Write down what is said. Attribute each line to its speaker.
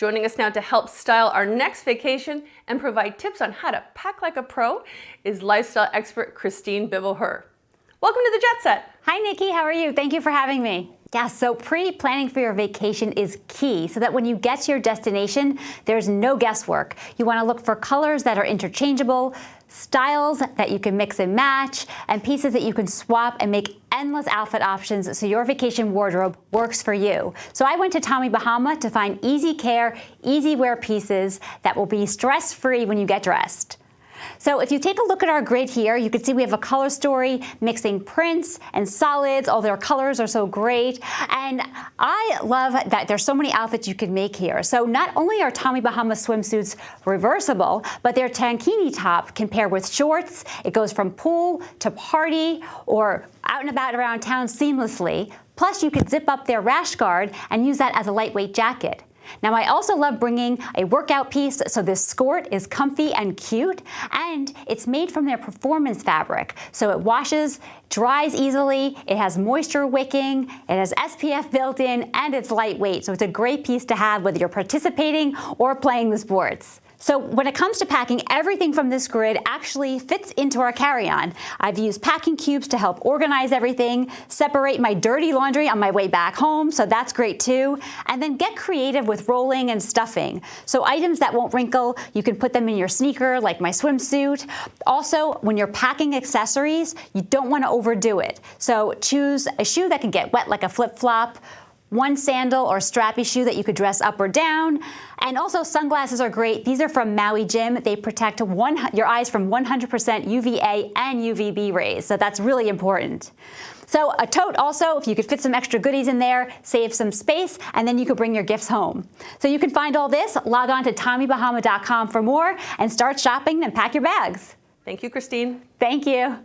Speaker 1: Joining us now to help style our next vacation and provide tips on how to pack like a pro is lifestyle expert Christine Bibble-Her. Welcome to the Jet Set.
Speaker 2: Hi, Nikki. How are you? Thank you for having me. Yeah, so pre-planning for your vacation is key so that when you get to your destination, there's no guesswork. You want to look for colors that are interchangeable, styles that you can mix and match, and pieces that you can swap and make endless outfit options so your vacation wardrobe works for you. So I went to Tommy Bahama to find easy care, easy wear pieces that will be stress-free when you get dressed. So if you take a look at our grid here, you can see we have a color story mixing prints and solids. All their colors are so great. And I love that there's so many outfits you can make here. So not only are Tommy Bahama swimsuits reversible, but their tankini top can pair with shorts. It goes from pool to party or out and about around town seamlessly. Plus you could zip up their rash guard and use that as a lightweight jacket. Now, I also love bringing a workout piece, so this skirt is comfy and cute, and it's made from their performance fabric. So it washes, dries easily, it has moisture wicking, it has SPF built in, and it's lightweight. So it's a great piece to have whether you're participating or playing the sports. So when it comes to packing, everything from this grid actually fits into our carry-on. I've used packing cubes to help organize everything, separate my dirty laundry on my way back home, so that's great too, and then get creative with rolling and stuffing. So items that won't wrinkle, you can put them in your sneaker, like my swimsuit. Also, when you're packing accessories, you don't want to overdo it. So choose a shoe that can get wet like a flip-flop, one sandal or strappy shoe that you could dress up or down. And also sunglasses are great. These are from Maui Jim. They protect your eyes from 100% UVA and UVB rays, so that's really important. So a tote also, if you could fit some extra goodies in there, save some space, and then you could bring your gifts home. So you can find all this, log on to TommyBahama.com for more, and start shopping and pack your bags.
Speaker 1: Thank you, Christine.
Speaker 2: Thank you.